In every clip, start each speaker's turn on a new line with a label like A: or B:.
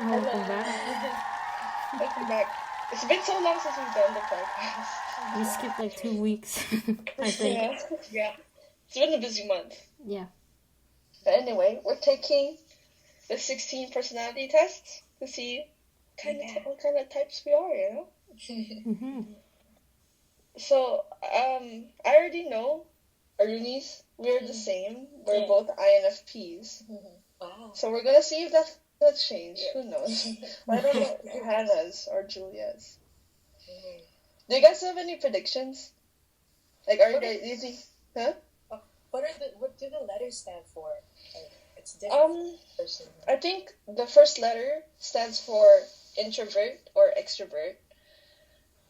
A: Welcome back.
B: Welcome back. It's been so long since we've done the podcast.
A: We skipped like 2 weeks, I think.
B: Yeah. It's been a busy month.
A: Yeah.
B: But anyway, we're taking the 16 personality tests to see what kind of types we are, you know?
A: Mm-hmm.
B: So, I already know, Aruni's, we're the same. We're both INFPs.
C: Wow.
B: So we're gonna see if that's changed. Who knows? I don't know if Hannah's or Julia's. Do you guys have any predictions? Like, are you guys using? Huh?
C: What do the letters stand for? Like, it's different for person.
B: I think the first letter stands for introvert or extrovert,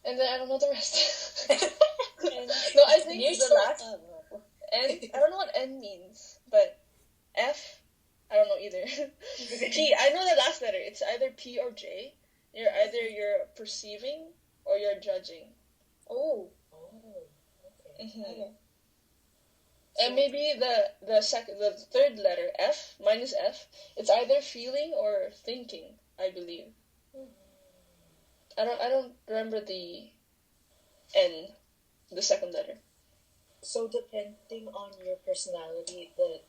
B: and then I don't know the rest. No, I think the last N. I don't know what N means, but F. I don't know either. P. I know the last letter. It's either P or J. You're perceiving or you're judging.
C: Oh. Okay.
B: Mm-hmm.
C: Okay.
B: And maybe the third letter, F, mine is F. It's either feeling or thinking, I believe. I don't remember the N, the second letter.
C: So depending on your personality, the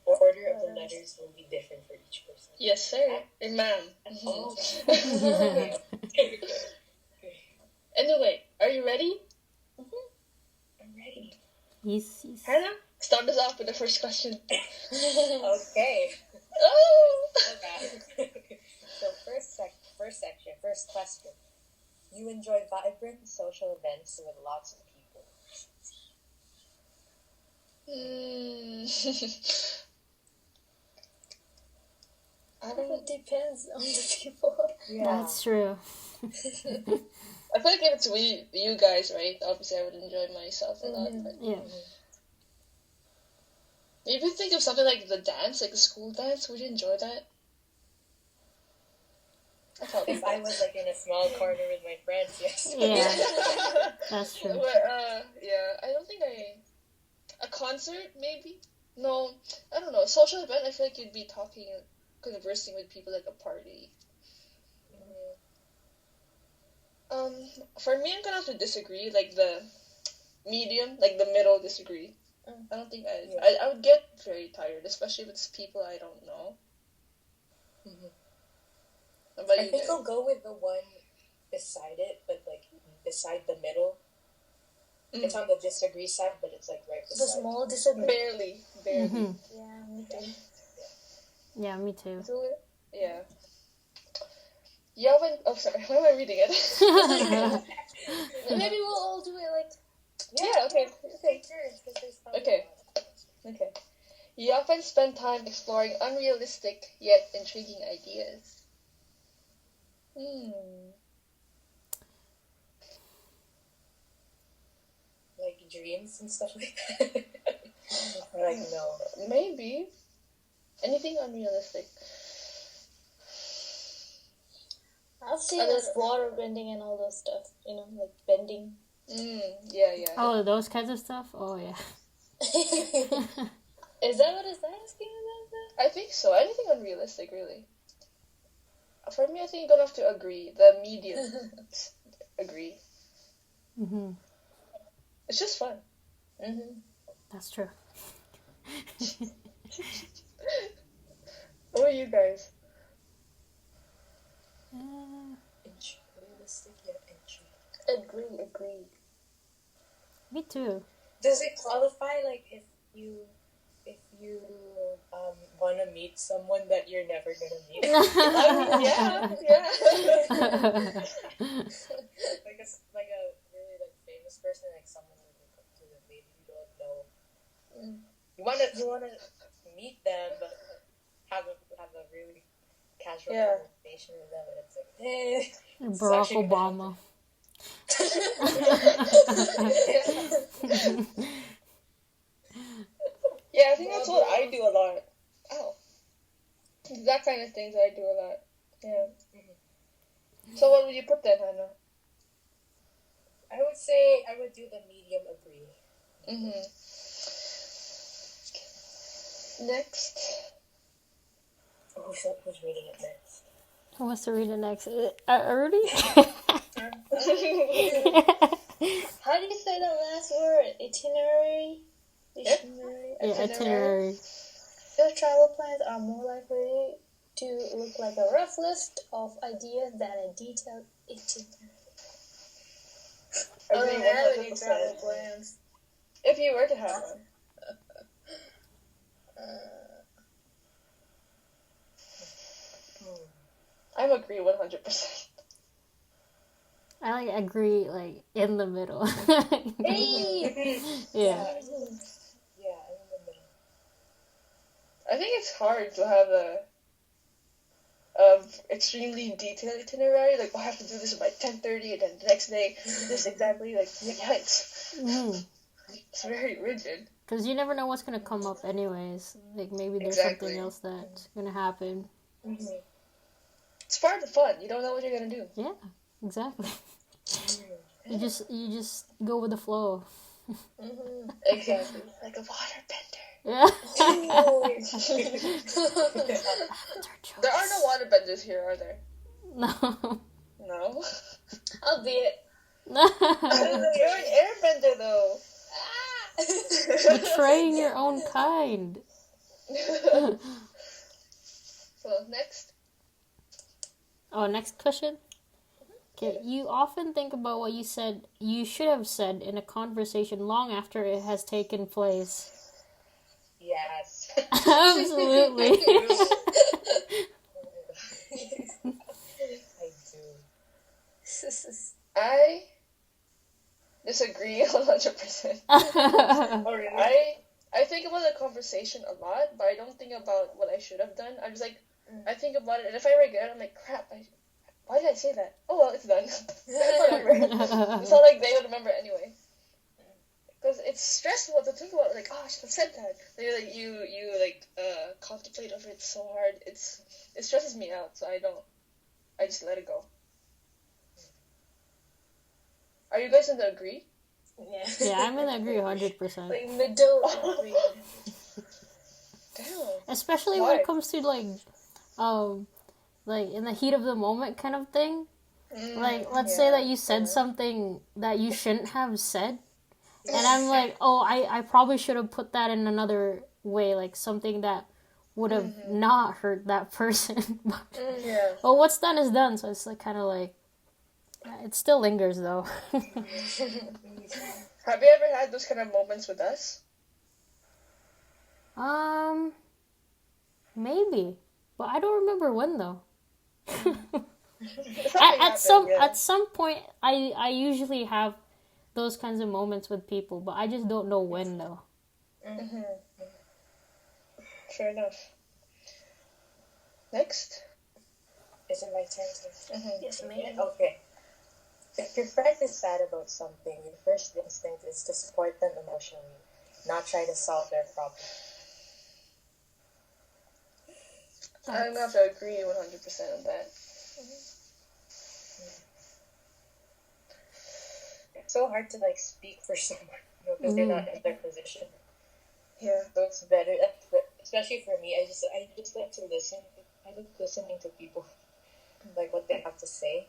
C: order of the letters will be different for each person.
B: Yes, sir. Ma'am.
C: Oh.
B: Anyway, are you ready?
C: I'm ready.
A: Yes.
B: Hannah, start us off with the first question.
C: Okay.
B: Oh!
C: So first question. You enjoy vibrant social events with lots of people.
B: I don't know.
C: It depends on the people. Yeah.
A: That's true.
B: I feel like if it's you guys, right? Obviously, I would enjoy myself a lot. But
A: Yeah.
B: maybe think of something like the dance, like the school dance. Would you enjoy that?
C: If I was like in a small corner with my friends, yes.
A: Yeah. That's true.
B: But yeah, I don't think a concert maybe. No, I don't know. A social event. I feel like you'd be conversing with people like a party. For me, I'm gonna have to disagree. Like the medium, like the middle, disagree. I don't think I would get very tired, especially if it's people I don't know.
C: I think I'll go with the one beside it, but like beside the middle. It's on the disagree side, but it's like right beside.
D: The small disagree.
B: Barely.
A: Mm-hmm.
D: Yeah, me too.
A: Yeah, me too.
B: Yeah. Oh, sorry. Why am I reading it?
D: Maybe we'll all do it like.
B: Yeah, okay.
C: Okay.
B: Okay. You often spend time exploring unrealistic yet intriguing ideas.
C: Like dreams and stuff like that. Like no.
B: Maybe. Anything unrealistic.
D: I've seen this water bending and all those stuff. You know, like bending.
B: Yeah.
A: Oh, those kinds of stuff? Oh, yeah.
D: Is that what it's asking about that?
B: I think so. Anything unrealistic, really. For me, I think you're gonna have to agree. The medium. Agree.
A: Mm-hmm.
B: It's just fun.
A: That's true.
B: What are you guys?
C: Realistic yet intriguing.
D: Agreed.
A: Me too.
C: Does it qualify like if you want to meet someone that you're never gonna meet?
B: Yeah.
C: like a really like famous person, like someone who maybe you don't know. You wanna meet them, but have a really casual conversation with them, and it's like, hey,
A: Barack Obama.
B: Yeah, I think that's what I do a lot. Oh. That kind of things I do a lot. Yeah. So what would you put then, Hannah?
C: I would say I would do the medium agree.
B: Next.
C: Who's reading it next?
A: Who wants to read it next? Rudy?
D: How do you say the last word? Itinerary? Itinerary?
A: Yeah, itinerary.
D: Your travel plans are more likely to look like a rough list of ideas than a detailed itinerary.
B: I
D: I don't
B: agree
D: have any
B: 100%.
D: travel plans.
B: If you were to have one. I'm agree 100%.
A: I like agree like in the middle.
D: Hey!
A: Yeah.
C: Yeah, in the middle.
B: I think it's hard to have a extremely detailed itinerary. Like, I have to do this by 10:30, and then the next day, this exactly. Like, yeah, it's very rigid.
A: Because you never know what's going to come up anyways. Like, maybe there's
B: Exactly.
A: something else that's going to happen.
C: Mm-hmm.
B: It's part of the fun. You don't know what you're gonna do.
A: Yeah, exactly. You just go with the flow.
B: Exactly. Like a waterbender.
A: Yeah.
B: There are no waterbenders here, are there?
A: No.
B: No.
D: I'll be it.
B: You're an airbender, though.
A: Betraying your own kind.
B: So, next.
A: Oh, next question. Okay, you often think about what you should have said in a conversation long after it has taken place.
C: Yes.
A: Absolutely.
C: I do.
B: I disagree 100%.
C: Oh, really?
B: I think about the conversation a lot, but I don't think about what I should have done. I'm just like, I think about it, and if I regret it, I'm like, crap, why did I say that? Oh, well, it's done. Whatever. It's not like they would remember anyway. Because it's stressful to think about, like, oh, I should have said that. Like, you contemplate over it so hard. It stresses me out, so I just let it go. Are you guys in the agree?
D: Yeah.
A: Yeah, I'm gonna agree 100%.
D: Like middle agree.
B: Damn.
A: Especially when it comes to like in the heat of the moment kind of thing. Like, let's say that you said something that you shouldn't have said, and I'm like, oh, I probably should have put that in another way, like something that would have not hurt that person.
B: Yeah.
A: Well, what's done is done, so it's like kind of like it still lingers though.
B: Have you ever had those kind of moments with us?
A: Maybe, but I don't remember when though.
B: Something
A: at
B: happened,
A: some point, I usually have those kinds of moments with people, but I just don't know when though.
B: Fair enough. Next.
C: Is it my turn to...
D: Yes, ma'am.
C: Okay. If your friend is sad about something, your first instinct is to support them emotionally, not try to solve their problem.
B: I'm gonna have to agree 100% on that.
C: It's so hard to speak for someone, because they're not in their position.
B: Yeah.
C: So it's better, especially for me. I just like to listen. I like listening to people, like what they have to say.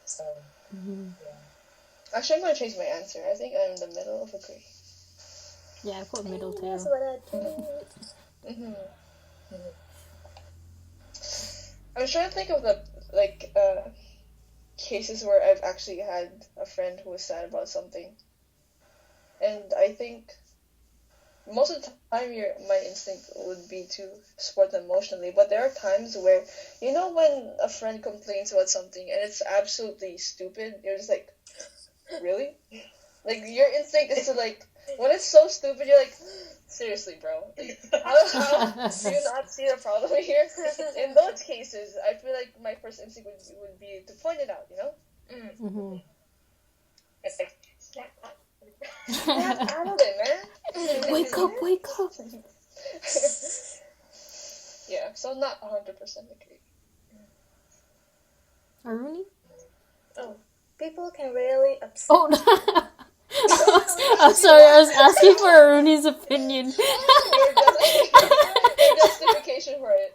C: So yeah.
B: Actually, I'm gonna change my answer. I think I'm in the middle of agree.
A: Yeah, I put middle too.
D: That's what I do.
B: I was trying to think of the cases where I've actually had a friend who was sad about something, and I think most of the time my instinct would be to support them emotionally. But there are times where, when a friend complains about something and it's absolutely stupid, you're just like, really? Like, your instinct is to when it's so stupid, you're like, seriously, bro. How do you not see the problem here? In those cases, I feel like my first instinct would be to point it out,
C: It's like, snap
B: out of it, man.
A: Wake up!
B: Yeah, so not 100% agree.
A: Aruni?
D: Oh, people can really upset.
A: Oh, no. I'm sorry, I was asking for Aruni's opinion.
B: Your justification for it.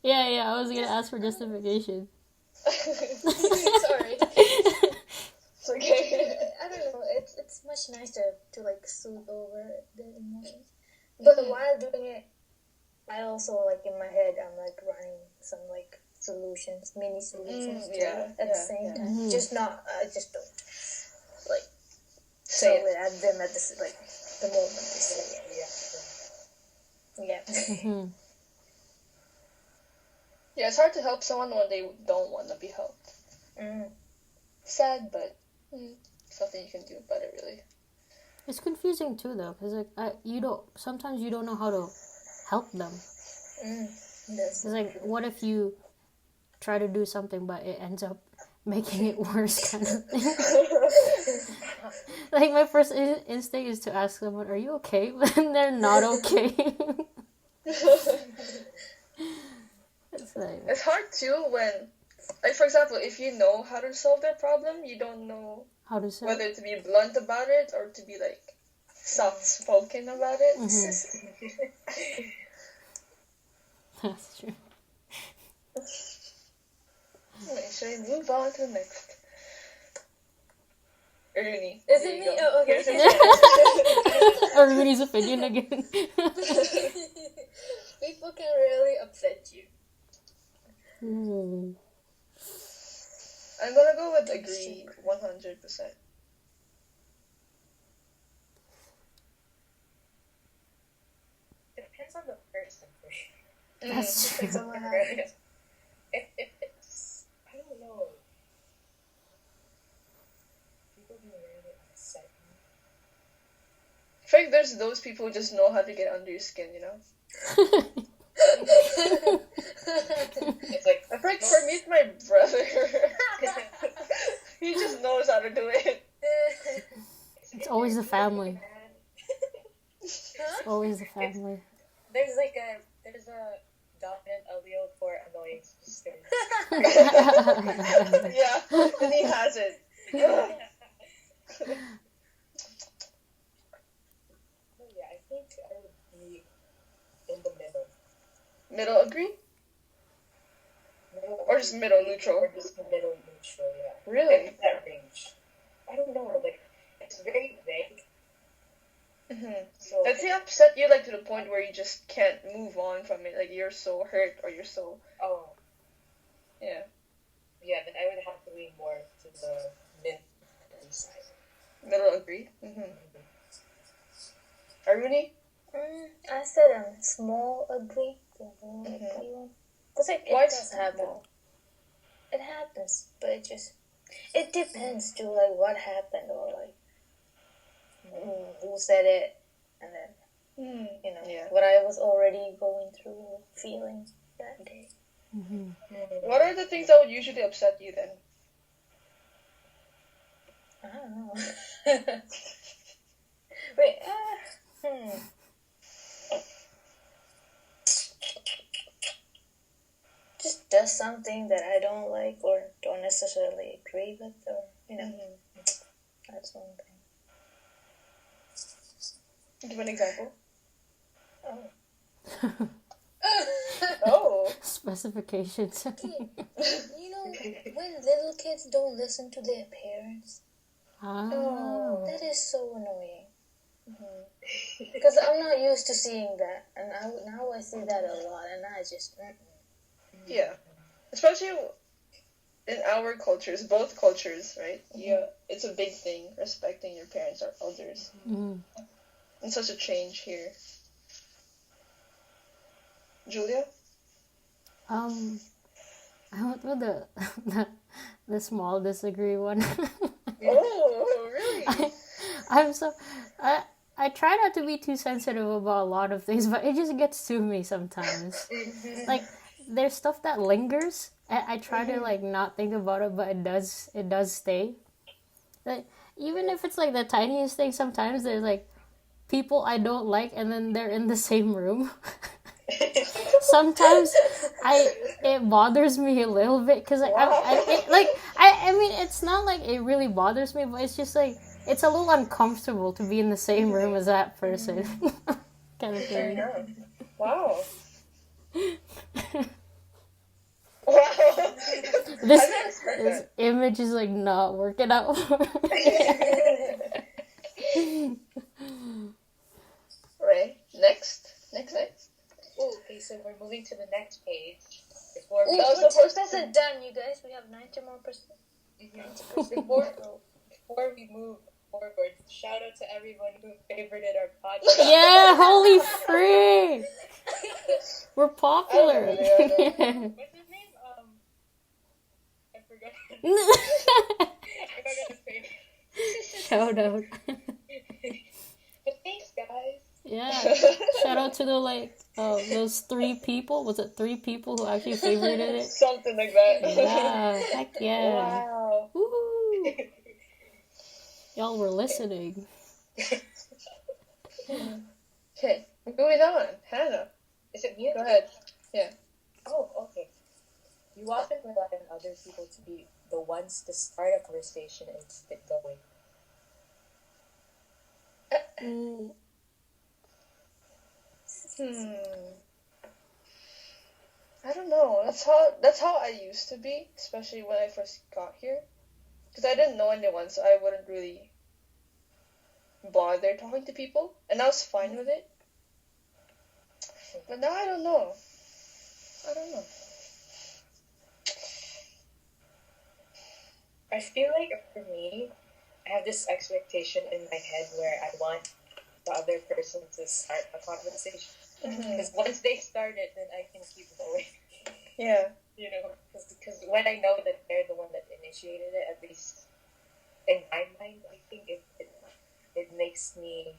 A: Yeah, I was gonna ask for justification.
D: Sorry.
B: It's okay.
D: I don't know. It's much nicer to like soothe over the emotions. But while doing it, I also like in my head I'm like running some like solutions, mini solutions at the same time.
A: Mm-hmm.
D: Just not. I just don't like
B: Say
D: throw it at them at the moment they say it. Yeah.
A: Mm-hmm.
B: Yeah, it's hard to help someone when they don't want to be helped. Sad, but something you can do about it, really.
A: It's confusing too, though, because like sometimes you don't know how to help them. It's like, what if you try to do something, but it ends up making it worse, kind of thing. Like my first instinct is to ask someone, "Are you okay?" But then they're not okay.
B: It's hard too when, like, for example, if you know how to solve their problem, you don't know
A: how to say
B: whether to be blunt about it or to be like soft-spoken about it.
A: That's true.
B: Wait, should I move on to the next? Ernie.
D: Is it me? Oh, okay.
A: Ernie's opinion again.
D: People can really upset you.
A: Mm.
B: I'm gonna go with agree 100%.
C: Depends on the person for sure.
A: That's true.
C: If it's, I don't know. People can really upset me.
B: I think there's those people who just know how to get under your skin, you know?
C: It's like,
B: I think for me, it's my brother. He just knows how to do it.
A: It's always the family. It's always the family.
C: There's a dominant allele for annoying sisters.
B: Yeah, and he has it.
C: Yeah, I think I would be in the middle.
B: Middle agree? Or just middle neutral?
C: Or just middle neutral, yeah.
B: Really?
C: It's that range. I don't know, like, it's very vague. So
B: Does he upset you, like, to the point where you just can't move on from it? Like, you're so hurt or you're so...
C: Oh.
B: Yeah.
C: Yeah, then I would have to lean more to the mid side.
B: Middle agree? Aruni?
D: I said small agree. Because it
B: Why
D: does
B: small?
D: happen. It happens, but it depends too, like what happened or like who said it, and then what I was already going through or feeling that day.
B: What are the things that would usually upset you then?
D: I don't know. Wait. Just does something that I don't like or don't necessarily agree with, or that's one thing.
B: Give an example.
D: Oh.
B: Oh.
A: Specifications.
D: When little kids don't listen to their parents, that is so annoying. Because I'm not used to seeing that, and now I see that a lot, and I just.
B: Yeah. Especially in our cultures, both cultures, right? Yeah, it's a big thing, respecting your parents or elders. And such a change here. Julia?
A: I went with the small disagree one.
B: Oh, really?
A: I try not to be too sensitive about a lot of things, but it just gets to me sometimes. Like, there's stuff that lingers. I try to like not think about it, but it does stay. Like, even if it's like the tiniest thing, sometimes there's like people I don't like, and then they're in the same room. Sometimes it bothers me a little bit because I mean, it's not like it really bothers me, but it's just like it's a little uncomfortable to be in the same room as that person. Kind of thing.
B: Wow.
A: This image is like not working out.
B: Right. Next.
C: Oh, okay, so we're moving to the next page.
D: Before we isn't done, you guys. We have 90 more percent.
C: Before we move forward, shout out to everyone who favorited our podcast.
A: Yeah, holy freak! We're popular.
C: What's his name? I forgot. I forgot his name.
A: Shout out.
C: But thanks, guys.
A: Yeah. Shout out to the those 3 people. Was it 3 people who actually favorited it?
B: Something like that.
A: Yeah. Heck yeah.
C: Wow.
A: Woo. Y'all were listening.
B: Okay, moving on. Hannah.
C: Is it me?
B: Go ahead. Yeah.
C: Oh, okay. You often rely on other people to be the ones to start a conversation and get going.
B: I don't know. That's how I used to be, especially when I first got here. Because I didn't know anyone, so I wouldn't really bother talking to people, and I was fine with it. But now I don't know.
C: I feel like for me, I have this expectation in my head where I want the other person to start a conversation. Because once they start it, then I can keep going.
B: Yeah.
C: You know, because when I know that they're the one that initiated it, at least in my mind, I think it makes me,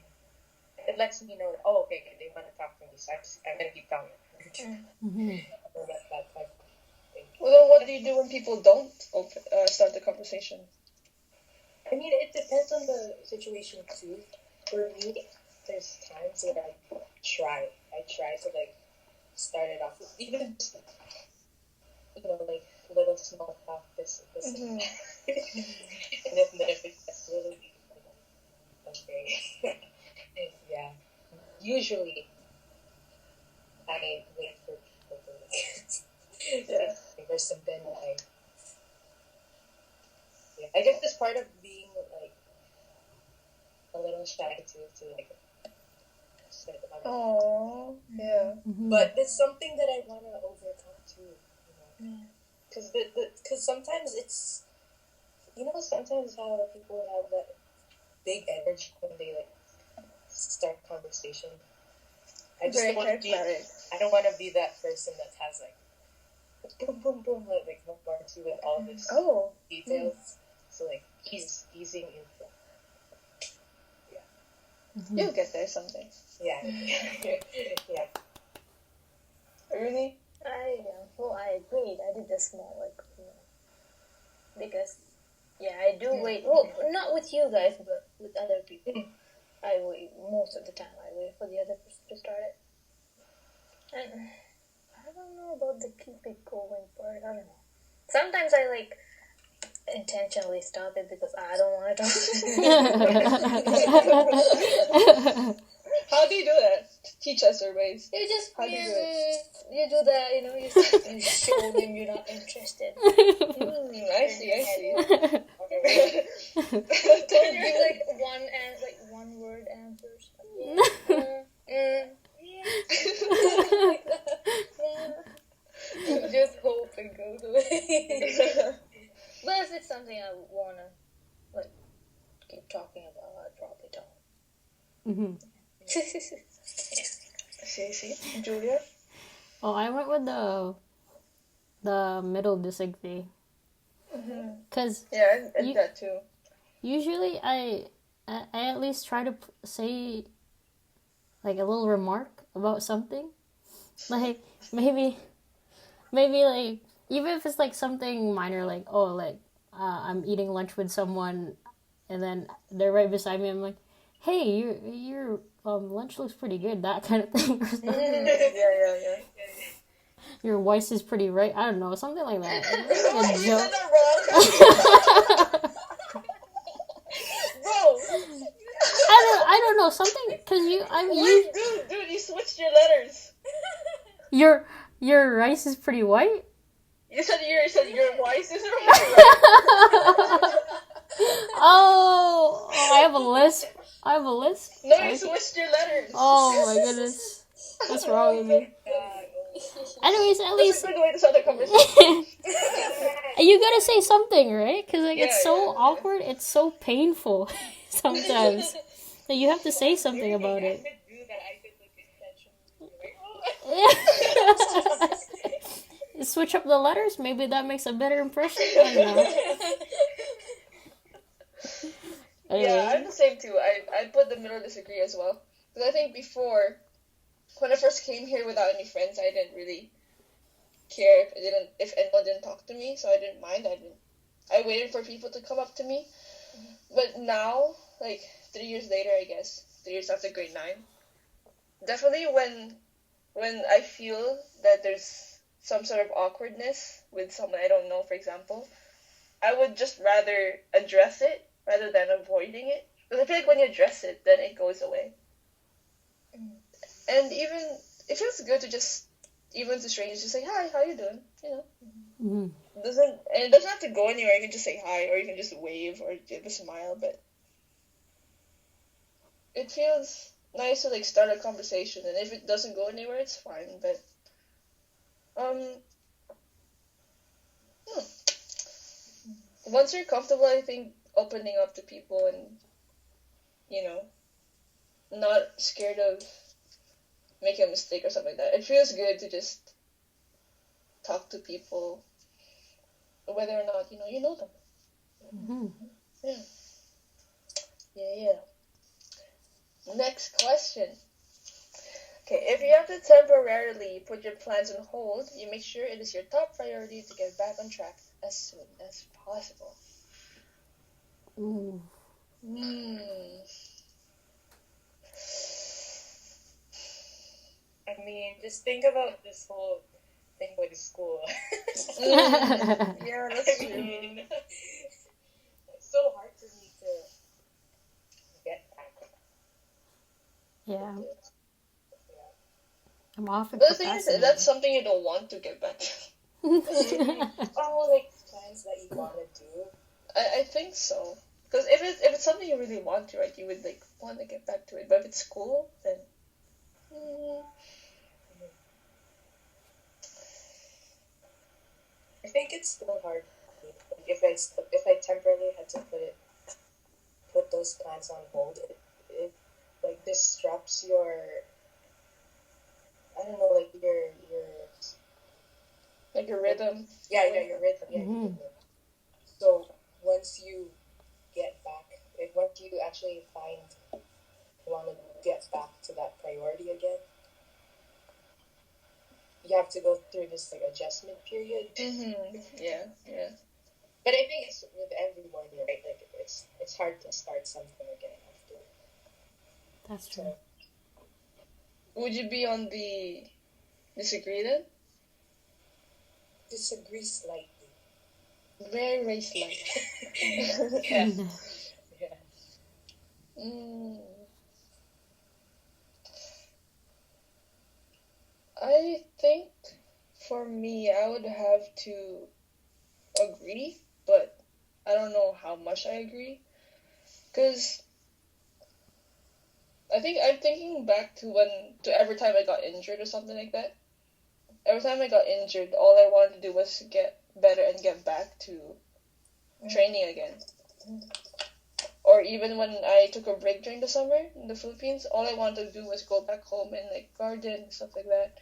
C: it lets me know that, oh, okay, they want to talk to me, so I'm going to keep talking. That type of thing.
B: Well, then what do you do when people don't start the conversation?
C: I mean, it depends on the situation, too. For me, there's times where I try to, start it off, even just, little small talk, this. And if it's really okay. And yeah, usually I wait for people to there's something I guess it's part of being a little shy to start the conversation.
B: Oh, yeah.
C: But it's something that I want to overcome too. Because sometimes it's, sometimes how people have that big energy when they start conversation. I just don't want to be. I don't want to be that person that has boom boom boom bombarded with all this details. So easing info. Yeah.
B: You'll get there someday.
C: Yeah. Yeah.
B: Really?
D: I agreed. I did the small, because, I do wait. Well, not with you guys, but with other people. I wait, most of the time, I wait for the other person to start it. And I don't know about the keep it going part. I don't know. Sometimes I, intentionally stop it because I don't want to talk.
B: How do you do that? Teach us your ways.
D: You just
B: How do you do it?
D: You do that, you show them you're not interested.
B: I see.
D: Don't give one word answers. Just hope it goes away. But if it's something I wanna keep talking about, I'd probably don't.
B: See, Julia.
A: Oh, I went with the middle disagree. Cause
B: I did that too.
A: Usually, I at least try to say a little remark about something, maybe even if it's something minor, I'm eating lunch with someone, and then they're right beside me. I'm like, hey, your lunch looks pretty good. That kind of thing.
B: Yeah.
A: Your voice is pretty right. I don't know, something like that.
B: You said that wrong. Bro.
A: I don't know, something, because
B: Dude, you switched your letters.
A: Your rice is pretty white.
B: You said your voice is right.
A: Oh, I have a lisp.
B: No,
A: Sorry.
B: you switched your letters.
A: Oh my goodness. What's wrong with me? Anyways, at
B: That's
A: least
B: a good way to start the conversation.
A: you gotta say something, right? Because like it's so
B: Yeah.
A: awkward. It's so painful sometimes. So you have to say something about it. Switch up the letters. Maybe that makes a better impression. I don't know.
B: Yeah, I'm the same too. I put the middle disagree as well. Because I think before, when I first came here without any friends, I didn't really care if anyone didn't talk to me, so I didn't mind. I waited for people to come up to me. But now, like 3 years later, I guess 3 years after grade 9, definitely when I feel that there's some sort of awkwardness with someone I don't know, for example, I would just rather address it rather than avoiding it. Because I feel like when you address it, then it goes away. And even it feels good to just, even to strangers, just say hi, how you doing? You know,
A: Mm-hmm.
B: it doesn't have to go anywhere. You can just say hi, or you can just wave or give a smile. But it feels nice to like start a conversation, and if it doesn't go anywhere, it's fine. But once you're comfortable, I think opening up to people and, you know, not scared of making a mistake or something like that. It feels good to just talk to people, whether or not you know them.
A: Mm-hmm.
B: Yeah. Next question. Okay, if you have to temporarily put your plans on hold, you make sure it is your top priority to get back on track as soon as possible.
A: Ooh.
C: I mean, just think about this whole thing with school.
B: Yeah, that's true.
C: It's so hard for me to get back.
A: Yeah. I'm often
B: But the thing is, that's something you don't want to get back to.
C: Oh, like plans that you want to do.
B: I think so. Because if it's something you really want to, right, you would like want to get back to it. But if it's school, then
C: I think it's still hard. If I temporarily had to put those plans on hold, it like disrupts your, I don't know, like your
B: like your rhythm.
C: Yeah, your rhythm. Yeah, your rhythm. So once you get back, once you actually want to get back to that priority again, you have to go through this like adjustment period.
B: Yeah.
C: But I think it's with everyone, right? Like it's hard to start something again after.
A: That's true.
C: So,
B: would you be on the disagree then?
C: Disagree slightly.
B: Very, very slight.
C: Yeah.
B: I think for me, I would have to agree, but I don't know how much I agree. Because I think I'm thinking back to every time I got injured or something like that. Every time I got injured, all I wanted to do was get better and get back to training again. Or even when I took a break during the summer in the Philippines, all I wanted to do was go back home and like garden and stuff like that.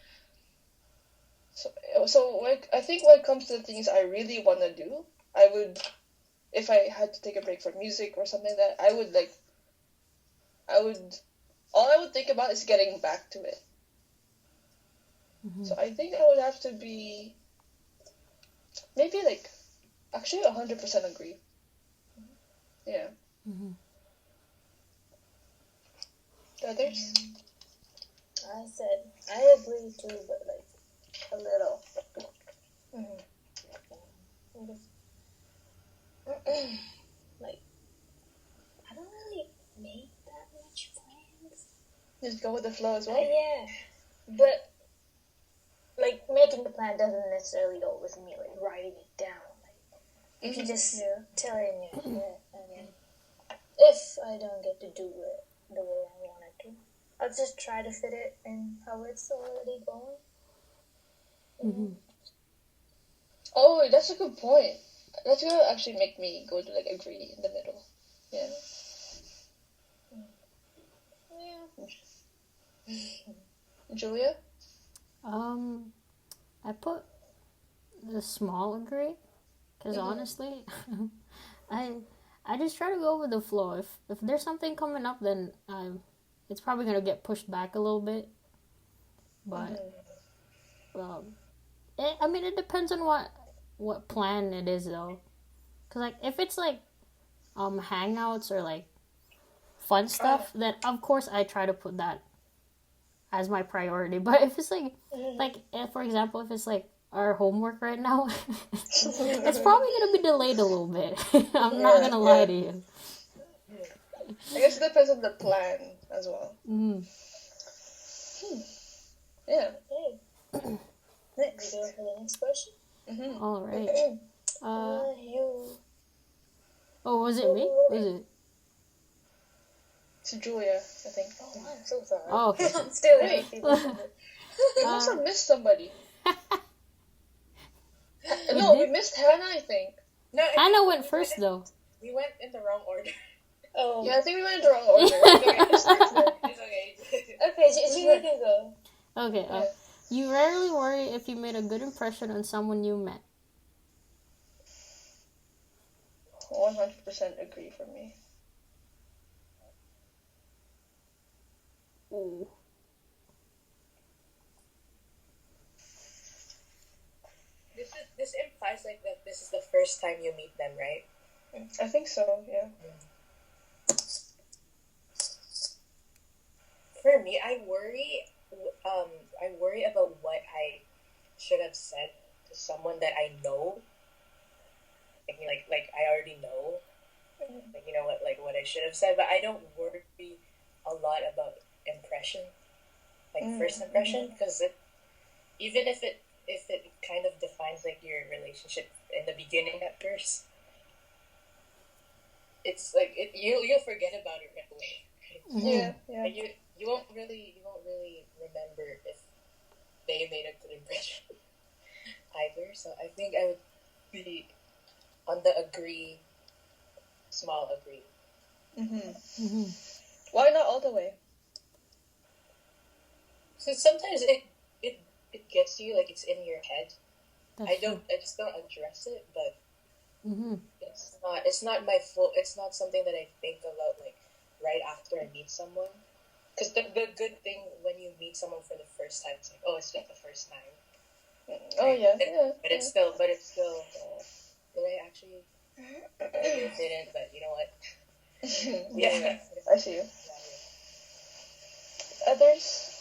B: So like I think when it comes to the things I really want to do, I would, if I had to take a break from music or something like that, all I would think about is getting back to it. So I think I would have to be maybe like actually 100% agree. Yeah. Others?
D: I said I agree too, but like a little. Like I don't really make that much plans.
B: Just go with the flow as well.
D: Yeah, but like making the plan that doesn't necessarily always mean like writing it down. Like, you can just tell it in your head, and then if I don't get to do it the way I want it to, I'll just try to fit it in how it's already going.
A: Mm-hmm.
B: Oh, that's a good point. That's gonna actually make me go to like agree in the middle. Yeah. Julia?
A: I put the small agree, because honestly, I just try to go with the flow. If there's something coming up, then it's probably gonna get pushed back a little bit. But it depends on what plan it is though. Cause like if it's like hangouts or like fun stuff, then of course I try to put that as my priority. But if it's for example, if it's like our homework right now, it's probably gonna be delayed a little bit. I'm not gonna lie to you.
B: I guess it depends on the plan as well. Yeah.
D: Next, we go for the next question.
A: All right.
D: You.
A: Oh, was it me? Was it?
B: It's Julia, I think.
D: Oh, I'm so sorry.
A: Oh, okay.
D: I'm still
B: Hey. We must have missed somebody. No, we missed Hannah, I think.
C: No,
A: Hannah went first though.
C: We went in the wrong order.
D: Oh.
B: Yeah, I think we went in the wrong order.
C: It's okay.
D: Okay, you can go.
A: Okay. You rarely worry if you made a good impression on someone you met.
B: 100% agree for me.
A: Ooh.
C: This implies like that this is the first time you meet them, right?
B: I think so, yeah.
C: For me, I worry about what I should have said to someone that I know. Like I already know. Like, you know what I should have said, but I don't worry a lot about impression, first impression, because even if it kind of defines like your relationship in the beginning at first, it's like you'll forget about it right away. Right?
B: Yeah, yeah.
C: Like, you won't really remember if they made a good impression either. So I think I would be on the agree, small agree.
B: Why not all the way?
C: So sometimes it gets you, like it's in your head.
A: That's
C: I just don't address it, but
A: true.
C: it's not my fault. It's not something that I think about like right after I meet someone. Because the good thing when you meet someone for the first time, it's like, oh, it's not the first time.
B: Oh yeah,
C: But it's still. Did I actually? Maybe it didn't, but you know what?
B: Yeah, I see you. Others?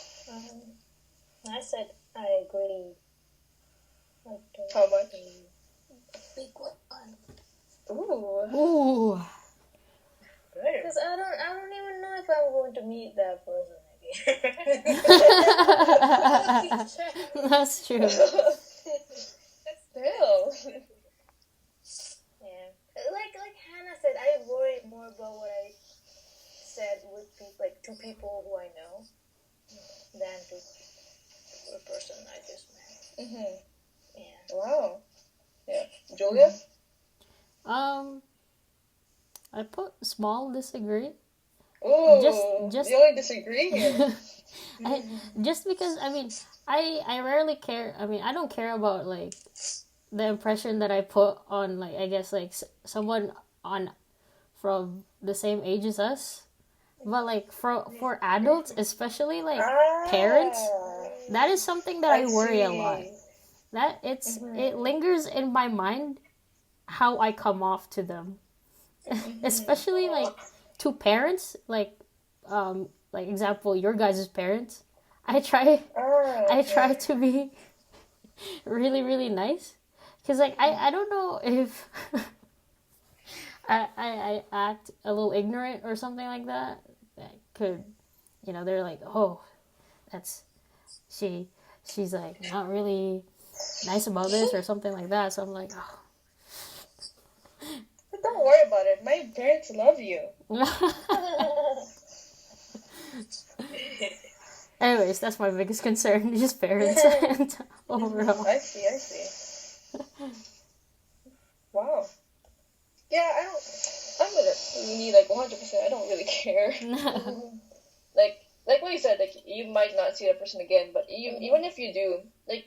D: I said I agree. Like,
B: How much?
D: Big one.
A: Ooh.
D: Because I don't even know if I'm going to meet that person again.
A: That's true.
B: Still.
D: Yeah. Like Hannah said, I worry more about what I said with to people who I know than to a person I just met. Yeah.
B: Wow. Yeah. Julia?
A: I put small disagree.
B: Oh,
A: just
B: you only disagree here.
A: just because I rarely care. I don't care about like the impression that I put on like I guess like someone on from the same age as us, but like for adults, especially like parents, that is something that I worry a lot. That it lingers in my mind how I come off to them, especially like to parents, like example your guys' parents. I try to be really really nice, because like I don't know if I act a little ignorant or something like that. That could, they're like, oh, that's she's like not really nice about this or something like that. So I'm like,
B: But don't worry about it. My parents love you.
A: Anyways, that's my biggest concern. Just parents and overall.
B: I see. Wow. Yeah, I'm with me, like, 100%. I don't really care. like what you said, like, you might not see that person again, but even if you do, like,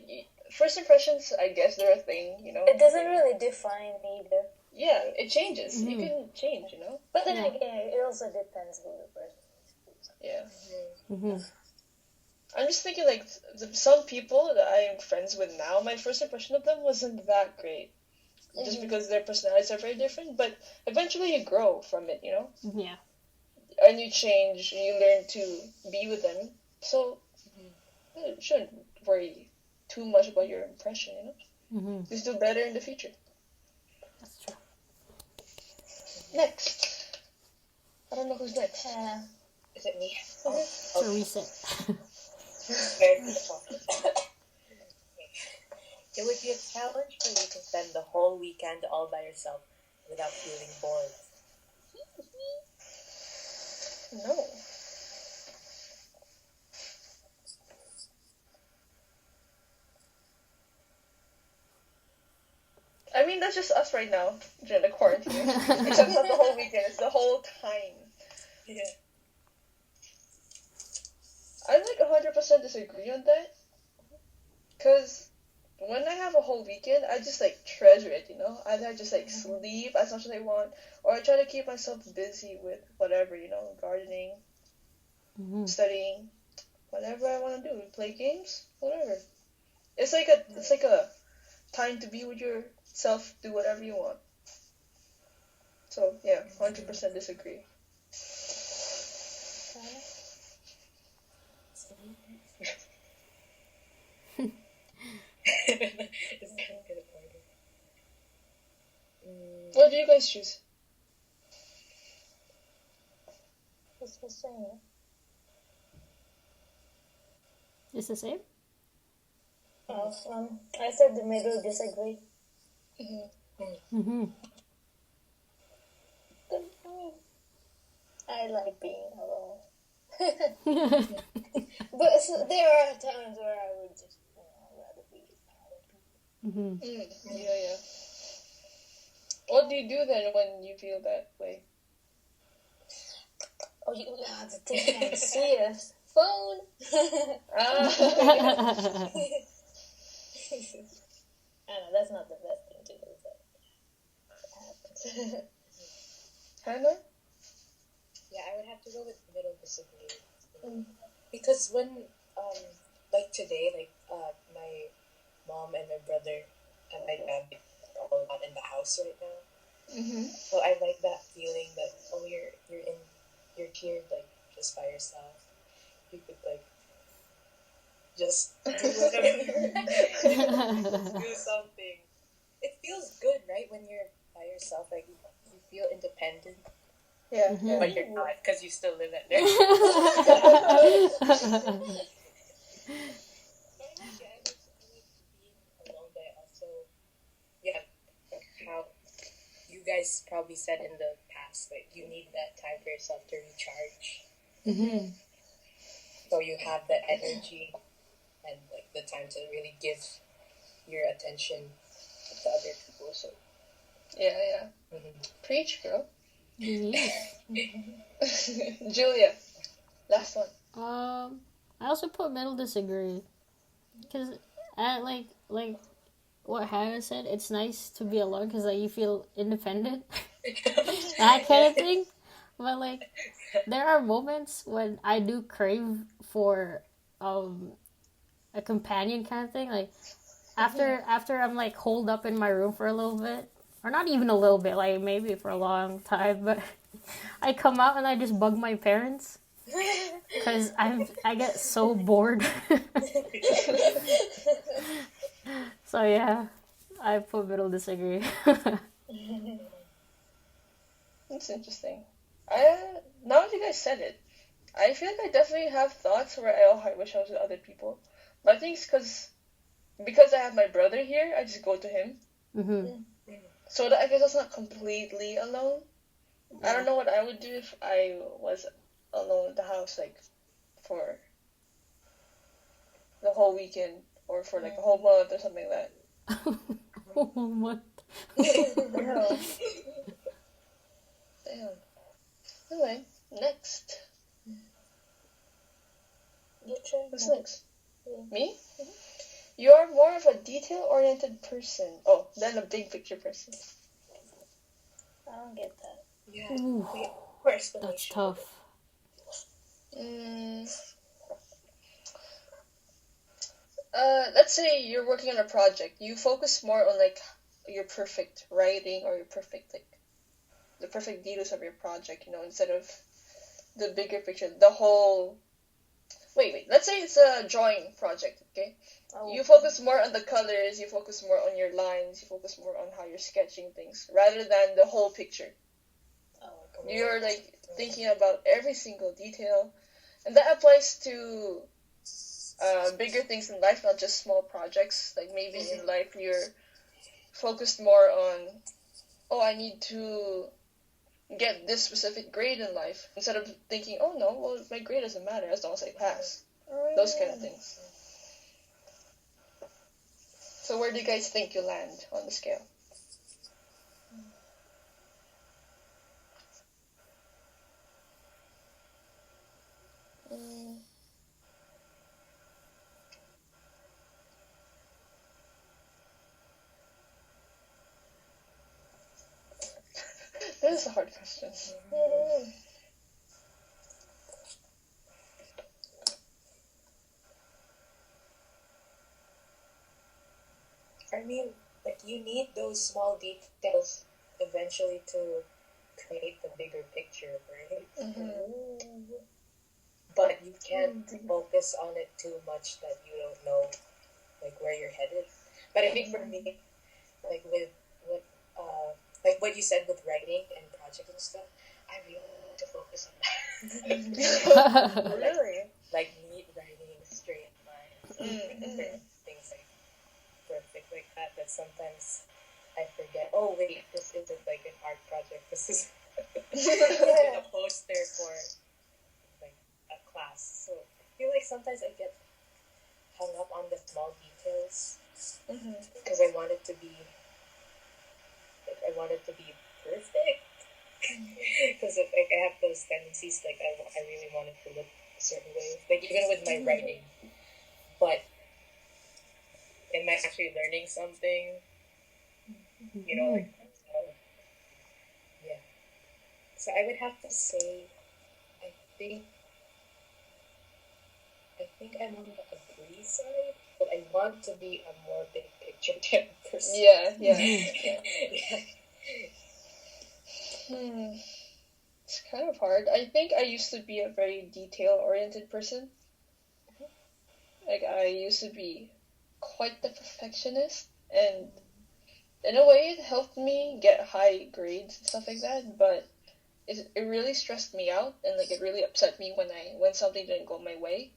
B: first impressions, I guess they're a thing, you know?
D: It doesn't really define me either.
B: Yeah, it changes. Mm-hmm. You can change, you know?
D: But then again, it also depends who the person is.
B: Yeah.
A: Mm-hmm.
B: I'm just thinking, like, some people that I am friends with now, my first impression of them wasn't that great. Just because their personalities are very different, but eventually you grow from it, you know?
A: Yeah.
B: And you change, and you learn to be with them. So, you shouldn't worry too much about your impression, you know?
A: Mm-hmm.
B: Just do better in the future.
A: That's true.
B: Next. I don't know who's next.
C: Is it me?
A: So reset.
C: It would be a challenge for you to spend the whole weekend all by yourself without feeling bored.
B: No. I mean, that's just us right now during the quarantine. Except not the whole weekend, it's the whole time.
C: Yeah.
B: I like 100% disagree on that. Because when I have a whole weekend, I just like treasure it, you know? I just like sleep as much as I want, or I try to keep myself busy with whatever, you know, gardening, studying, whatever I want to do, play games, whatever. It's like a time to be with yourself, do whatever you want. So yeah, 100% disagree. What do you guys choose?
D: It's the same.
A: It's the same?
D: I said the middle disagree.
A: Mm-hmm.
D: I like being alone. But there are times where I would just, rather be with other people.
B: Yeah. What do you do then when you feel that way?
D: Oh, you have to take and see us. Phone. I know that's not the best thing to do, but
B: Hannah?
C: Yeah, I would have to go with middle disagree. Because when, like today, my mom and my brother and my dad are all not in the house right now. So I like that feeling that, you're here, like, just by yourself. You could, like, just do whatever. Do something. It feels good, right, when you're by yourself, like, you feel independent.
B: Yeah.
C: But you're not, because you still live at there. How you guys probably said in the past, like, you need that time for yourself to recharge. So you have the energy and, like, the time to really give your attention to other people. So
B: Yeah. Preach, girl.
A: Yeah.
B: Julia, last one.
A: I also put middle disagree. Because, like what Hannah said, it's nice to be alone because, like, you feel independent. That kind of thing. But, like, there are moments when I do crave for a companion kind of thing. Like, after I'm, like, holed up in my room for a little bit, or not even a little bit, like, maybe for a long time, but I come out and I just bug my parents. Because I get so bored. So yeah, I put middle disagree.
B: That's interesting. Now that you guys said it, I feel like I definitely have thoughts where I wish I was with other people. But I think it's because because I have my brother here, I just go to him.
A: Mm-hmm.
B: So that I guess I'm not completely alone. I don't know what I would do if I was alone at the house, like, for the whole weekend or for like a whole month or something like that.
A: What?
B: Damn. Anyway, next.
D: Your turn.
B: What's next? Me? You're more of a detail-oriented person. Oh, than a big picture person.
D: I don't get that.
C: Yeah.
A: Ooh,
C: For explanation.
A: that's tough.
B: Let's say you're working on a project. You focus more on like your perfect writing or your perfect like the perfect details of your project, instead of the bigger picture, the whole. Wait. Let's say it's a drawing project, okay?
D: Oh.
B: You focus more on the colors, you focus more on your lines, you focus more on how you're sketching things, rather than the whole picture. You're like thinking about every single detail, and that applies to bigger things in life, not just small projects. Like maybe in life you're focused more on, I need to get this specific grade in life, instead of thinking, oh no, well my grade doesn't matter as long as I pass. Those kind of things. So where do you guys think you land on the scale? That is a hard question.
C: I mean, like, you need those small details eventually to create the bigger picture, right? But you can't focus on it too much that you don't know, like, where you're headed. But I think for me, like, with like what you said with writing and projects and stuff, I really want to focus on that.
B: Really?
C: Like neat writing, straight lines, things like perfect like that. But sometimes I forget. Oh wait, this isn't like an art project. This is a poster for like a class. So I feel like sometimes I get hung up on the small details because I want it to be. I want it to be perfect because like I have those tendencies. Like I really want it to look a certain way. Like even with my writing, but am I actually learning something? Like yeah. So I would have to say, I think I'm on the agree side, but I want to be a more big picture type person.
B: Yeah. It's kind of hard. I think I used to be a very detail-oriented person. Like, I used to be quite the perfectionist, and in a way it helped me get high grades and stuff like that, but it really stressed me out, and like it really upset me when something didn't go my way.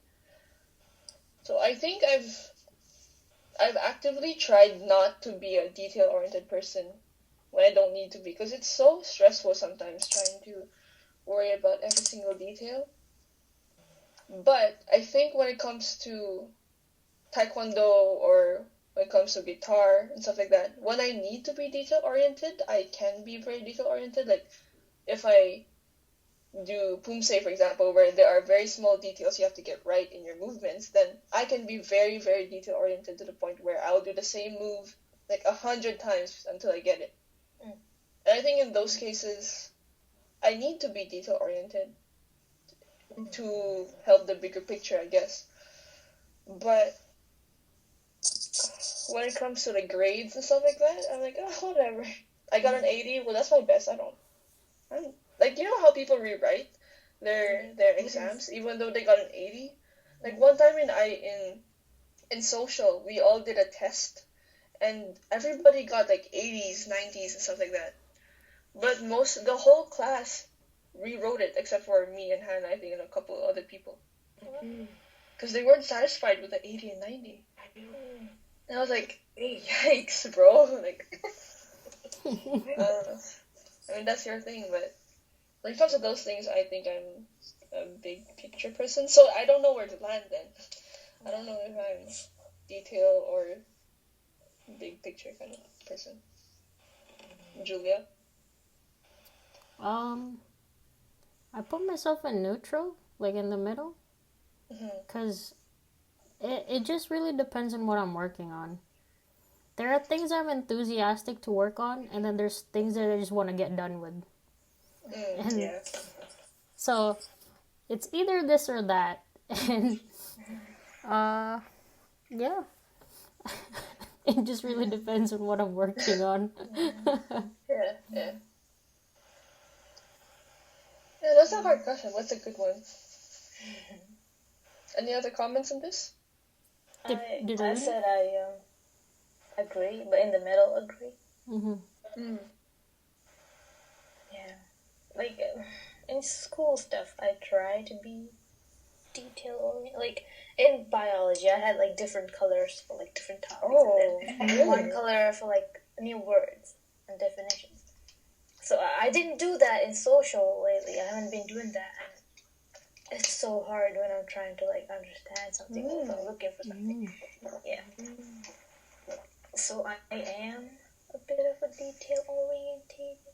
B: So I think I've actively tried not to be a detail-oriented person when I don't need to be, because it's so stressful sometimes trying to worry about every single detail. But I think when it comes to taekwondo or when it comes to guitar and stuff like that, when I need to be detail-oriented, I can be very detail-oriented. Like, if I do Pumse, for example, where there are very small details you have to get right in your movements, then I can be very, very detail-oriented to the point where I'll do the same move like 100 times until I get it. And I think in those cases, I need to be detail-oriented to help the bigger picture, I guess. But when it comes to the grades and stuff like that, I'm like, oh, whatever. I got an 80, well, that's my best. I'm like, you know how people rewrite their exams, even though they got an 80? Like, one time in social, we all did a test, and everybody got, like, 80s, 90s, and stuff like that. But the whole class rewrote it, except for me and Hannah, I think, and a couple of other people. Because they weren't satisfied with the 80 and 90. And I was like, yikes, bro. Like, I mean, that's your thing, but when it comes to those things, I think I'm a big picture person, so I don't know where to land then. I don't know if I'm detail or big picture kind of person. Julia?
A: I put myself in neutral, like in the middle, because it just really depends on what I'm working on. There are things I'm enthusiastic to work on, and then there's things that I just want to get done with. And so it's either this or that, and yeah, it just really depends on what I'm working on.
B: Yeah, that's a hard question. What's a good one? Any other comments on this?
D: I said I agree, but in the middle agree. Yeah, like in school stuff, I try to be detail oriented. Like in biology, I had like different colors for like different topics, and then one color for like new words and definitions. So I didn't do that in social lately. I haven't been doing that. And it's so hard when I'm trying to like understand something or if I'm looking for something. Yeah. So I am a bit of a detail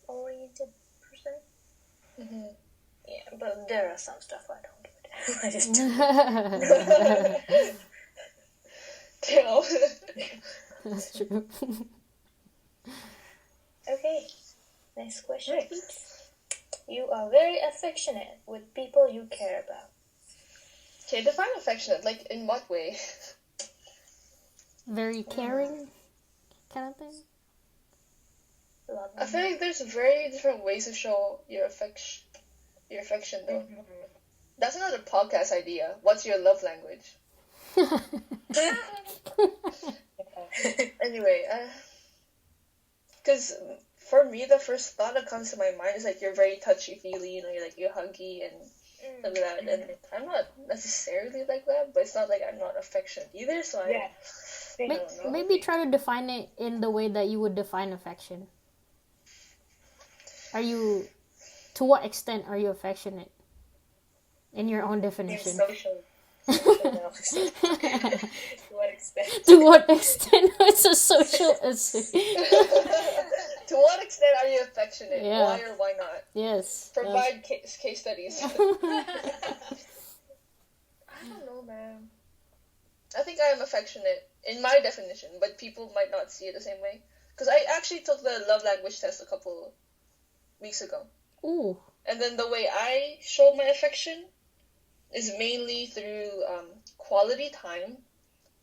D: oriented person. Yeah, but there are some stuff I don't do it. I just do.
A: That's true.
D: Okay, next question. You are very affectionate with people you care about.
B: Okay, define affectionate. Like, in what way?
A: Very caring kind of thing?
B: I feel like there's very different ways to show your affection, though. That's another podcast idea. What's your love language? Anyway, because for me, the first thought that comes to my mind is like you're very touchy-feely, you're huggy and stuff like that. And I'm not necessarily like that, but it's not like I'm not affectionate either. So I don't know.
A: Maybe try to define it in the way that you would define affection. To what extent are you affectionate? In your own definition.
C: Social to what extent?
A: To what extent? It's a social essay.
B: To what extent are you affectionate?
A: Yeah.
B: Why or why not?
A: Yes.
B: Provide case studies. I don't know, man. I think I am affectionate in my definition, but people might not see it the same way. Because I actually took the love language test a couple weeks ago.
A: Ooh.
B: And then the way I show my affection is mainly through quality time,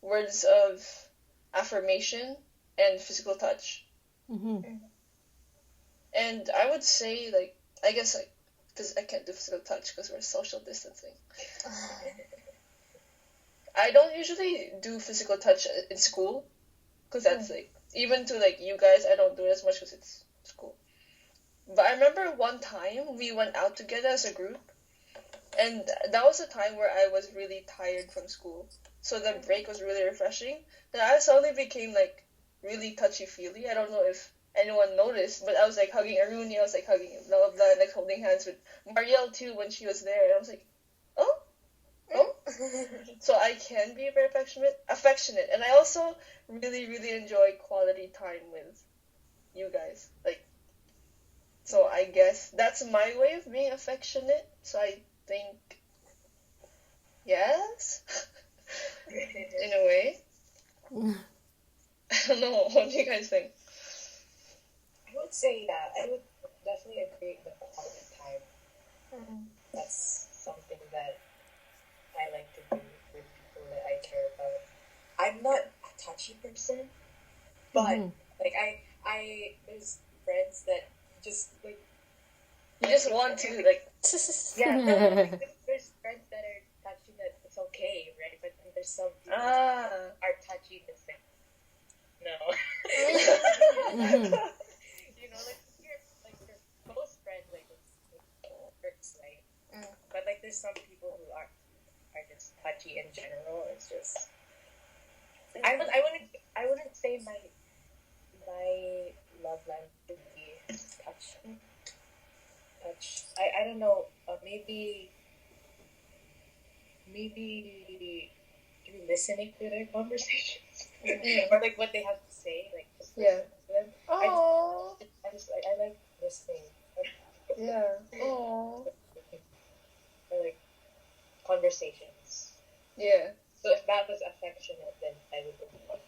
B: words of affirmation, and physical touch. And I would say, I guess, because I can't do physical touch because we're social distancing. I don't usually do physical touch in school, because that's, even to, you guys, I don't do it as much because it's school. But I remember one time we went out together as a group, and that was a time where I was really tired from school. So the break was really refreshing. Then I suddenly became, really touchy-feely. I don't know if anyone noticed, but I was, hugging Aruni, I was, hugging blah, blah, blah, and, holding hands with Marielle, too, when she was there. And I was like, oh? So I can be very affectionate. And I also really, really enjoy quality time with you guys. So I guess that's my way of being affectionate. So I think, yes, in a way. I don't know. What do you guys think?
C: I would say I would definitely agree with the quality time. That's something that I like to do with people that I care about. I'm not a touchy person, but I there's friends that just
B: you just want to
C: there's friends that are touchy that it's okay, right? But then there's some people that are touchy and say no. You know, you're your close friend, it hurts, right? But there's some people who are just touchy in general. It's just I say my love language would be touch. I don't know. Maybe through listening to their conversations or like what they have to say, like just listen to them.
B: Oh.
C: I like listening.
B: Yeah. Oh.
C: Or like conversations.
B: Yeah.
C: So if that was affectionate, then I would go for it.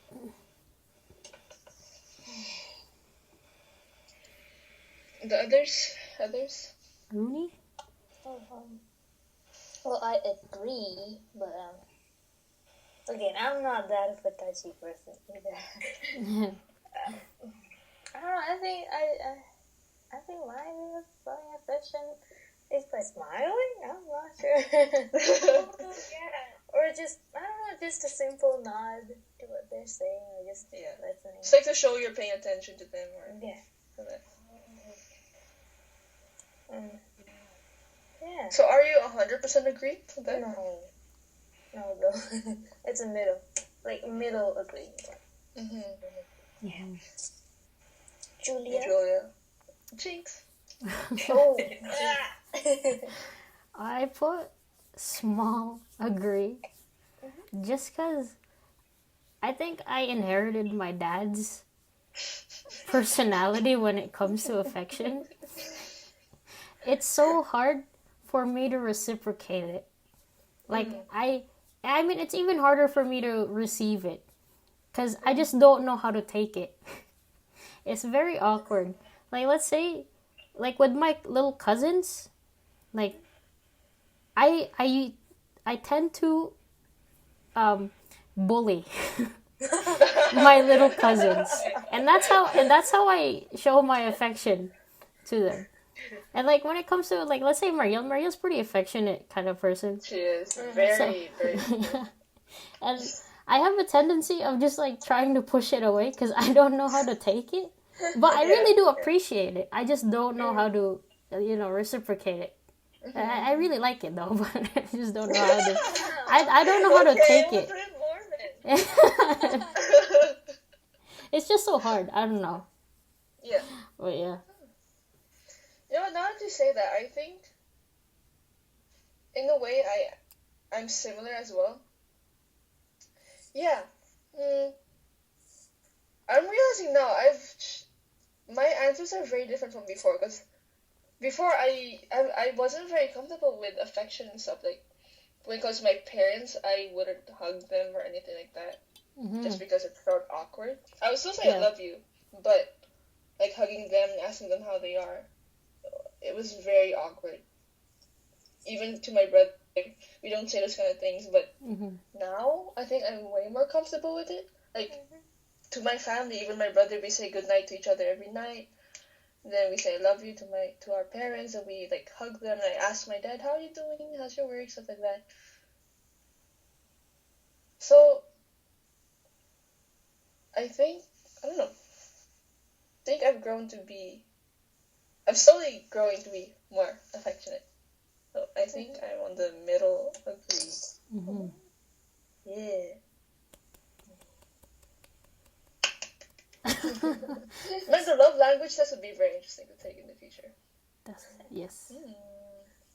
B: The others.
A: Rooney?
D: Oh, well, I agree, but again, I'm not that of a touchy person either. I don't know. I think my way of showing affection is by smiling. I'm not sure. Or just I don't know, just a simple nod to what they're saying, or just listening.
B: It's like to show you're paying attention to them, or
D: Yeah.
B: So are you 100% agree with that?
D: No, though. It's a middle agree.
A: Yeah.
D: Julia.
B: Jinx.
D: Oh.
A: I put small agree. Just because I think I inherited my dad's personality when it comes to affection. It's so hard for me to reciprocate it. Like, I mean, it's even harder for me to receive it. Because I just don't know how to take it. It's very awkward. Like, let's say, like, with my little cousins, like, I tend to, bully my little cousins. And that's how I show my affection to them. And like when it comes to like let's say Mariel's pretty affectionate kind of person.
B: She is very.
A: And I have a tendency of just like trying to push it away because I don't know how to take it. But I really do appreciate it. I just don't know how to reciprocate it. I really like it though, but I just don't know how to. I don't know how to take it. It's just so hard. I don't know.
B: Yeah.
A: But yeah.
B: You know, now that you say that, I think, in a way, I'm similar as well. Yeah. I'm realizing now, my answers are very different from before, because before I wasn't very comfortable with affection and stuff, like, when it comes to my parents, I wouldn't hug them or anything like that, just because it felt awkward. I would still say I love you, but, like, hugging them and asking them how they are, it was very awkward. Even to my brother, we don't say those kind of things, but now I think I'm way more comfortable with it. Like, to my family, even my brother, we say goodnight to each other every night. Then we say I love you to our parents, and we like hug them. And I ask my dad, "How are you doing? How's your work?" Stuff like that. So I don't know. I think I'm slowly growing to be more affectionate. So I think I'm on the middle agree. Yeah. Like the love language test would be very interesting to take in the future.
A: Yes.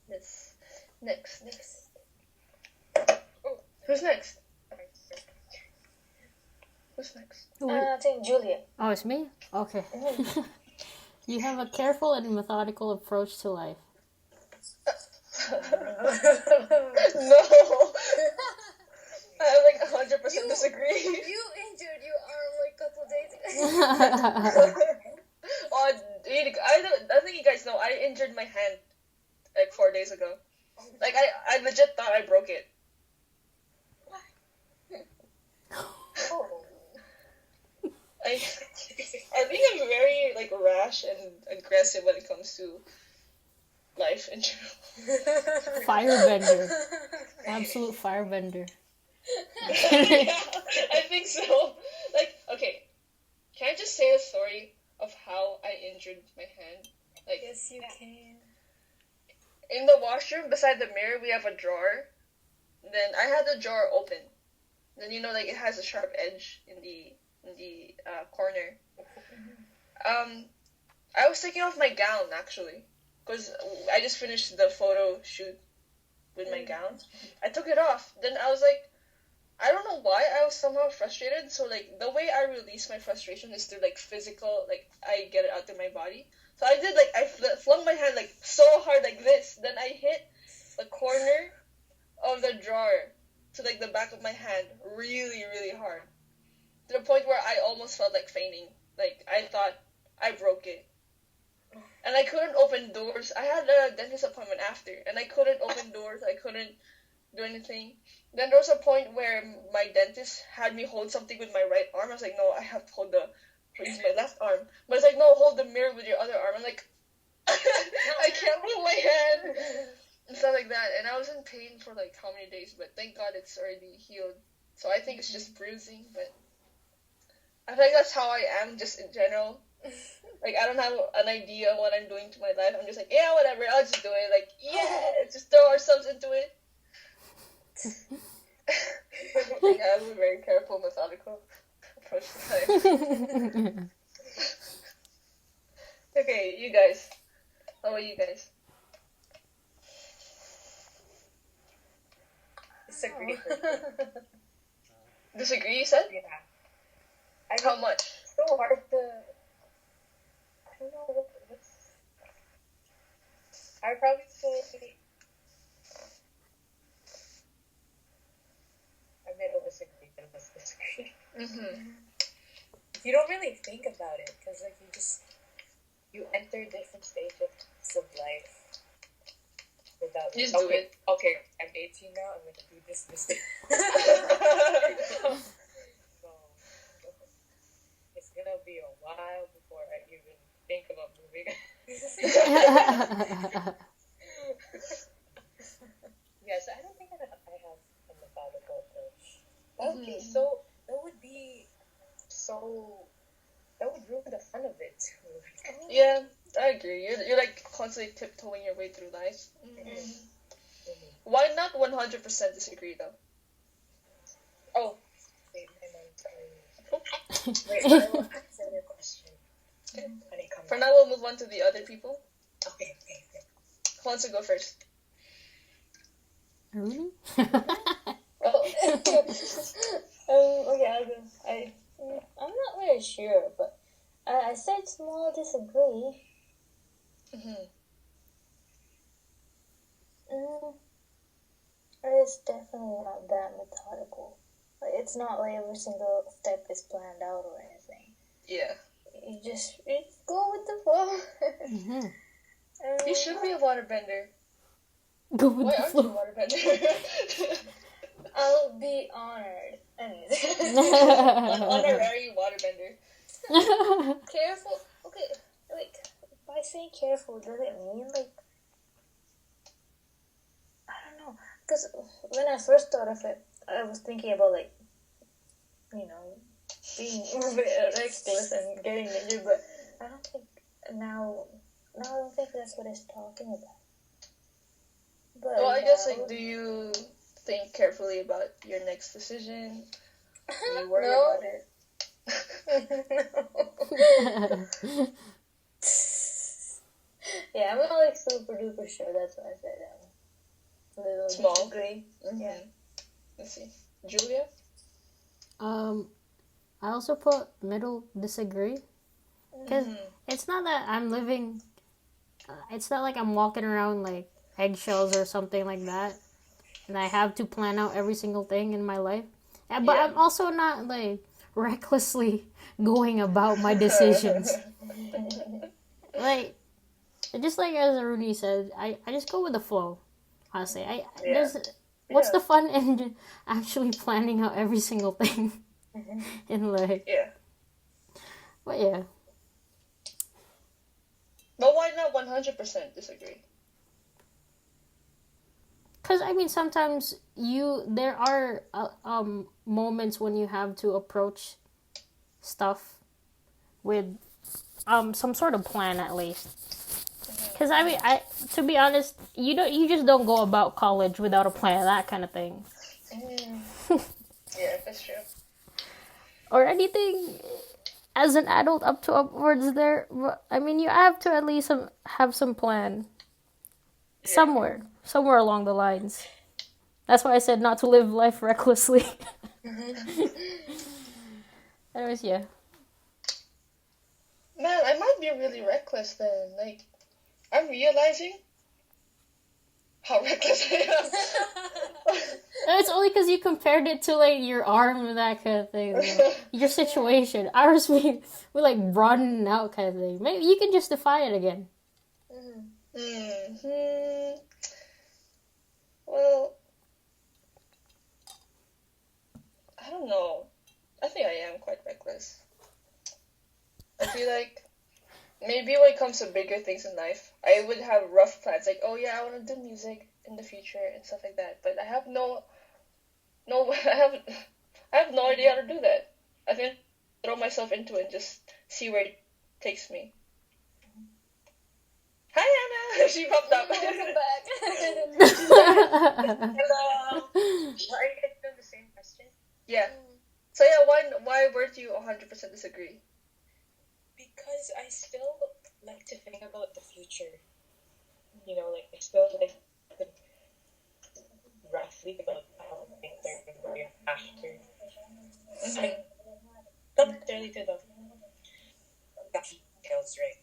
B: Yes. Next. Oh, who's next?
D: I think Julia.
A: Oh, it's me? Okay. You have a careful and methodical approach to life.
B: No. I like 100% disagree.
D: You injured your arm like a couple days ago.
B: I think you guys know, I injured my hand like 4 days ago. Like, I legit thought I broke it. I think I'm very, like, rash and aggressive when it comes to life in general.
A: Firebender. Absolute firebender.
B: Yeah, I think so. Like, okay, can I just say the story of how I injured my hand? Like,
D: yes, you can.
B: In the washroom, beside the mirror, we have a drawer. Then I had the drawer open. Then, like, it has a sharp edge in the in the corner. I was taking off my gown actually, because I just finished the photo shoot with my gown. I took it off. Then I was like, I don't know why I was somehow frustrated. So like the way I release my frustration is through like physical, like I get it out of my body. So I did like I flung my hand like so hard like this. Then I hit the corner of the drawer to like the back of my hand really, really hard, to the point where I almost felt like fainting. Like I thought I broke it. And I couldn't open doors. I had a dentist appointment after, and I couldn't open doors. I couldn't do anything. Then there was a point where my dentist had me hold something with my right arm. I was like, no, I have to use my left arm. But it's like, no, hold the mirror with your other arm. I'm like, I can't move my hand. And stuff like that. And I was in pain for like how many days, but thank God it's already healed. So I think it's just bruising, but I think that's how I am just in general. Like, I don't have an idea of what I'm doing to my life. I'm just like, yeah, whatever, I'll just do it. Like, yeah, just throw ourselves into it. I have a very careful, methodical approach to life. Okay, you guys. How about you guys?
C: Disagree.
B: Disagree, you said?
C: Yeah.
B: How much?
C: It's so hard to... I don't know what's... I'd probably say... I middle disagree, but let's disagree. You don't really think about it, because like you enter different stages of life without...
B: You just do it.
C: Okay, I'm 18 now, I'm going to do this. So, it's going to be a while before I even think about moving. Yes, I don't think I have a methodical approach. That would ruin the fun of it.
B: Yeah, I agree. You're like constantly tiptoeing your way through life. Why not 100% disagree though?
C: Oh, wait, wait, I will answer your question.
B: For now, we'll move on to the other people.
C: Okay.
B: Who wants to go first?
A: Really?
D: Okay, I'll go. I'm not really sure, but I said small disagree. It's definitely not that methodical. Like, it's not like every single step is planned out or anything.
B: Yeah.
D: You just go with the flow.
B: You should be a waterbender.
A: Go with
B: Why
A: the
B: aren't you a
A: flow.
B: waterbender?
D: I'll be honored.
B: An honorary waterbender.
D: Careful. Okay, like, by saying careful, does it mean, like, I don't know. Because when I first thought of it, I was thinking about, like, you know, being reckless and getting injured, but I don't think now I don't think that's what it's talking about. But,
B: Well, I guess, like, do you think carefully about your next decision? Do you worry
D: No.
B: about it?
D: Yeah, I'm not like super duper sure. That's why I said a little
B: Small.
D: disagree. Yeah.
B: Let's see. Julia?
A: I also put middle disagree. Because it's not that I'm living... it's not like I'm walking around like eggshells or something like that. And I have to plan out every single thing in my life. But I'm also not like recklessly going about my decisions. Like, just like as Aruni said, I just go with the flow. Honestly, what's the fun in actually planning out every single thing in life?
B: Yeah.
A: But yeah.
B: But why not 100% disagree?
A: Because, I mean, sometimes there are moments when you have to approach stuff with some sort of plan at least. Because, I mean, to be honest, you just don't go about college without a plan, that kind of thing.
B: Yeah, that's true.
A: or anything as an adult up to upwards there. I mean, you have to at least have some plan somewhere along the lines. That's why I said not to live life recklessly. Anyways, yeah.
B: Man, I might be really reckless then. Like, I'm realizing how reckless I am.
A: It's only because you compared it to, like, your arm and that kind of thing. Like, your situation. Ours, we like, broaden out kind of thing. Maybe you can justify it again.
B: Well, I don't know. I think I am quite reckless. I feel like maybe when it comes to bigger things in life, I would have rough plans. Like, oh yeah, I want to do music in the future and stuff like that. But I have I have no idea how to do that. I think throw myself into it and just see where it takes me. Hi Anna, she popped up.
C: Welcome back. Hello. Are you guys doing the same question?
B: Yeah. So yeah, why weren't you 100% disagree?
C: Because I still like to think about the future. You know, like I still like to roughly about how things are going to be after. Like, not necessarily to the details, right?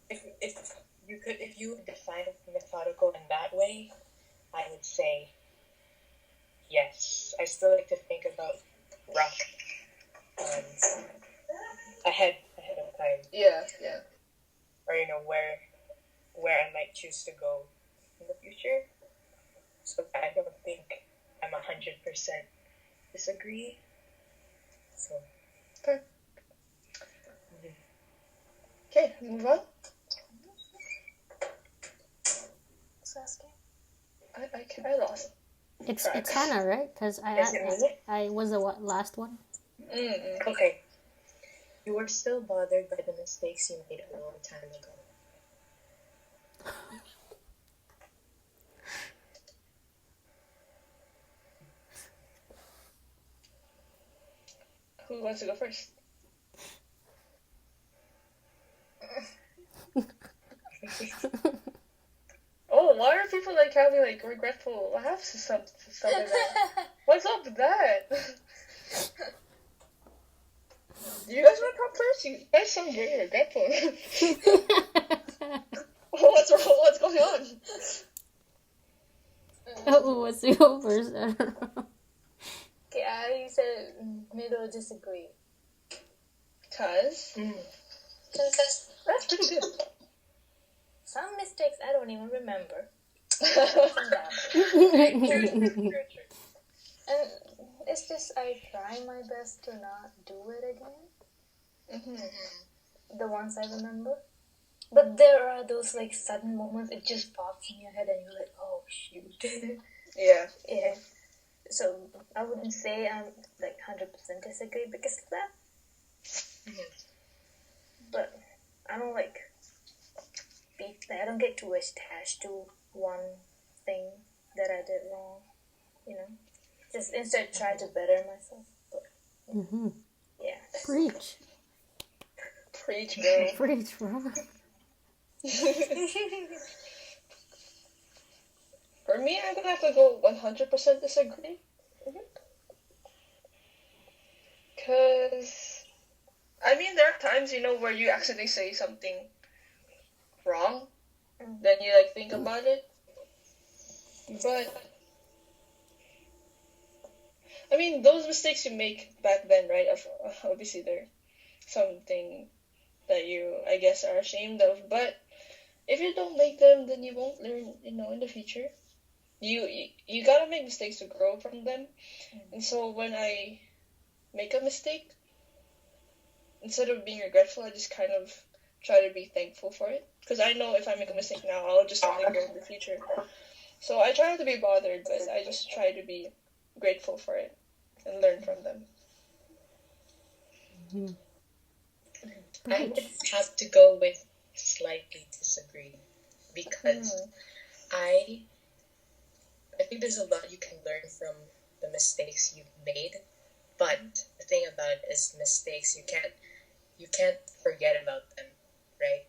C: If you would define methodical in that way, I would say yes. I still like to think about rough plans ahead of time.
B: Yeah.
C: Or where I might choose to go in the future. So I don't think I'm 100% disagree. So
B: okay. Okay, move on. I lost.
A: It's Hannah, right? Because I was the last one.
C: Okay. You were still bothered by the mistakes you made a long time ago.
B: Who wants to go first? Oh, why are people like having like regretful laughs or stuff like that? What's up with that? Do you guys want to come first? You guys sound very regretful. What's going on?
A: What's the go first? I don't know.
D: Okay, I said middle disagree.
B: Cause that's pretty good.
D: Some mistakes I don't even remember. And it's just I try my best to not do it again. The ones I remember. But there are those like sudden moments, it just pops in your head and you're like, oh shoot.
B: Yeah.
D: So I wouldn't say I'm like 100% disagree because of that. But I don't I don't get too attached to one thing that I did wrong, you know. Just instead try to better myself. But, yeah.
A: Preach,
B: bro.
A: Preach, bro.
B: For me, I'm gonna have to go 100% disagree. Cause, I mean, there are times, where you accidentally say something wrong, then you like think about it. But I mean, those mistakes you make back then, right? Obviously, they're something that you, I guess, are ashamed of. But if you don't make them, then you won't learn, in the future. You gotta make mistakes to grow from them. And so when I make a mistake, instead of being regretful, I just kind of try to be thankful for it. Because I know if I make a mistake now, I'll just only grow in the future. So I try not to be bothered, but I just try to be grateful for it and learn from them.
C: I would have to go with slightly disagree because I think there's a lot you can learn from the mistakes you've made, But the thing about it is mistakes. You can't forget about them, right?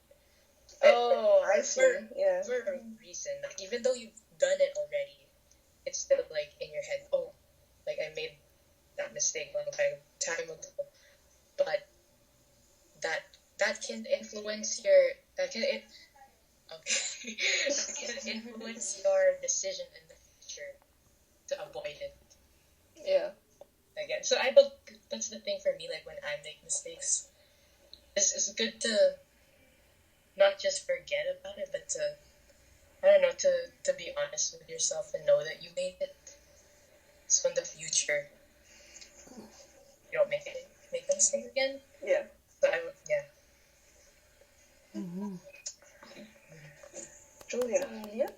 B: Oh, I see. Yeah.
C: For a reason, like even though you've done it already, it's still like in your head. Oh, like I made that mistake long time ago, but that can influence your that can influence your decision in the future to avoid it.
B: Yeah.
C: Again, so I don't. That's the thing for me. Like when I make mistakes, it's good to not just forget about it, but to to be honest with yourself and know that you made it. So in the future, you don't make a mistake again.
B: Yeah.
C: So I would, yeah.
A: Mm-hmm.
B: Julia. Yeah.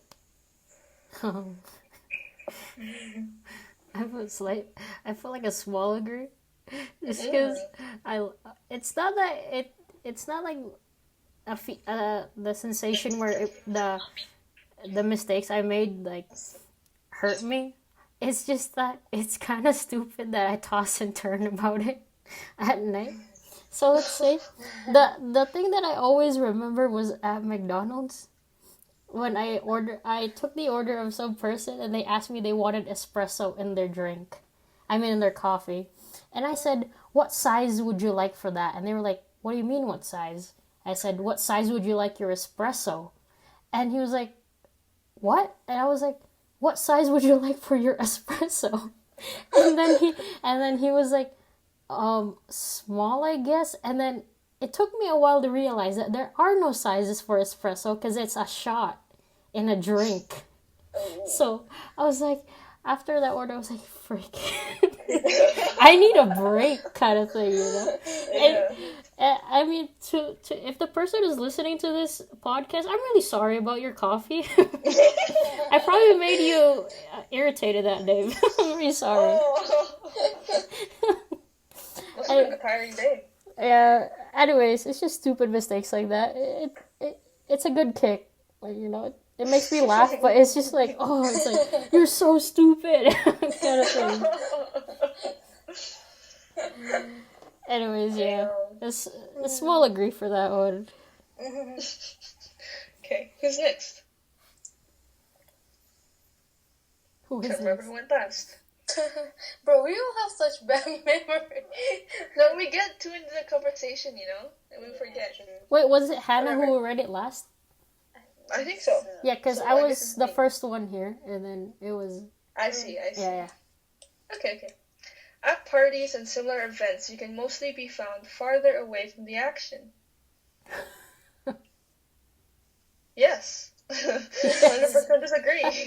A: I feel like a small agree. Just because it's not that it's not like the sensation where the mistakes I made like hurt me. It's just that it's kind of stupid that I toss and turn about it at night. So let's say the thing that I always remember was at McDonald's when I took the order of some person and they asked me they wanted espresso in their drink. I mean in their coffee. And I said, "What size would you like for that?" And they were like, "What do you mean what size?" I said, "What size would you like your espresso?" And he was like, "What?" And I was like, "What size would you like for your espresso?" And then he was like, small, I guess. And then it took me a while to realize that there are no sizes for espresso because it's a shot in a drink. So I was like, after that order, I was like, freak. I need a break kind of thing, you know?
B: Yeah.
A: And I mean, to if the person is listening to this podcast, I'm really sorry about your coffee. I probably made you irritated that day. I'm really sorry.
B: Must have been a tiring day.
A: Yeah. Anyways, it's just stupid mistakes like that. It's a good kick, like, you know. It makes me laugh, but it's just like, oh, it's like you're so stupid kind of thing. Anyways, yeah, it's a small agree for that one.
B: Okay, who's next?
A: Who is
B: Can't remember
A: this?
B: who went last.
D: Bro, we all have such bad memory.
B: No, we get too into the conversation, you know, and we forget.
A: Wait, was it Hannah who read it last?
B: I think so.
A: Yeah, because
B: So
A: I
B: I guess
A: was
B: it's
A: the
B: me.
A: first one here, and then it was
B: I see.
A: yeah.
B: Okay. At parties and similar events, you can mostly be found farther away from the action. Yes. 100% disagree.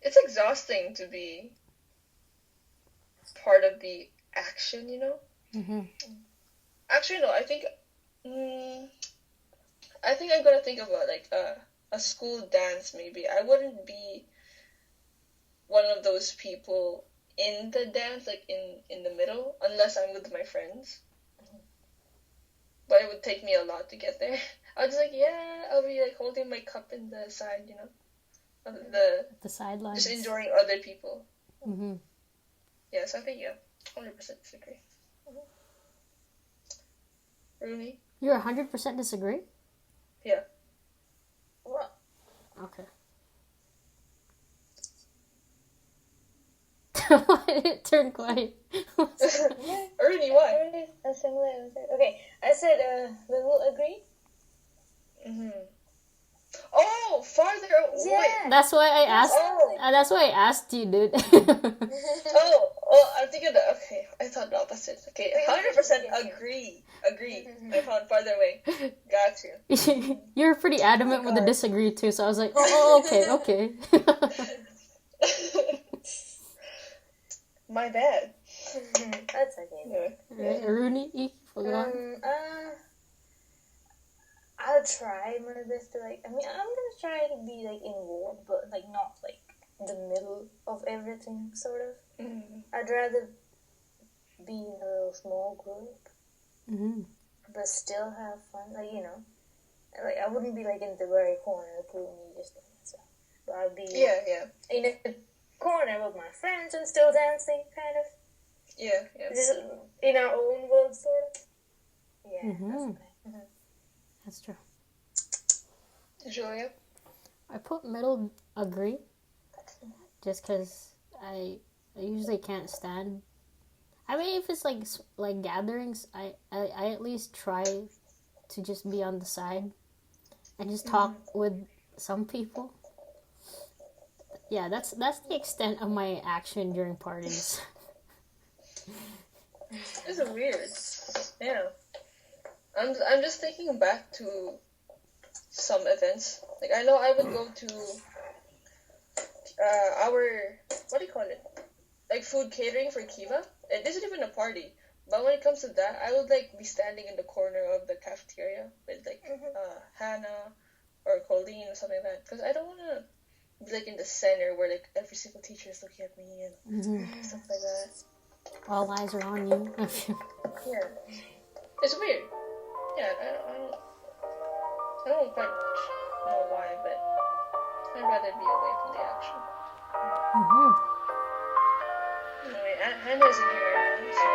B: It's exhausting to be part of the action, you know?
A: Mm-hmm.
B: Actually, no, I think I'm gonna think about like a school dance maybe. I wouldn't be one of those people in the dance, like in the middle, unless I'm with my friends. But it would take me a lot to get there. I was like, yeah, I'll be like holding my cup in the side, you know, of
A: The sidelines.
B: just enjoying other people.
A: Mm-hmm.
B: Yeah, so I think 100% disagree. Rooney?
A: You're 100% disagree?
B: Yeah.
D: What?
A: Okay. Why did it turn quiet?
B: Rooney, why?
D: Okay, I said we will agree.
B: Mm-hmm. Oh, farther away.
D: Yeah.
A: That's why I asked.
B: Oh.
A: That's why I asked you, dude.
B: Oh, I'm thinking that. Okay, I thought the opposite. Okay, 100% agree. I found farther away. Got you.
A: You're pretty adamant with the disagree too, so I was like, oh okay.
B: My bad.
D: That's okay.
B: Yeah.
A: Rooney, forgot.
D: I'll try my best to I'm gonna try to be involved, but not the middle of everything, sort of.
B: Mm-hmm.
D: I'd rather be in a little small group,
A: Mm-hmm.
D: but still have fun. I wouldn't be in the very corner of the room, just so. But I'd be
B: Yeah.
D: in a corner with my friends and still dancing, kind of.
B: Yeah.
D: Just in our own world, sort of. Yeah,
A: That's true.
B: Julia?
A: I put middle agree, just because I usually can't stand. I mean, if it's like gatherings, I at least try to just be on the side and just talk with some people. Yeah, that's the extent of my action during parties.
B: It's weird. Yeah. I'm just thinking back to some events. Like, I know I would go to our, what do you call it? Like, food catering for Kiva. It isn't even a party. But when it comes to that, I would, like, be standing in the corner of the cafeteria with, like, Hannah or Colleen or something like that. Because I don't want to be, like, in the center where, like, every single teacher is looking at me and stuff like that.
A: All eyes are on you.
B: Yeah. It's weird. Yeah, I don't quite know why, but I'd rather be away from the action. Anyway, Hannah's in here right now, so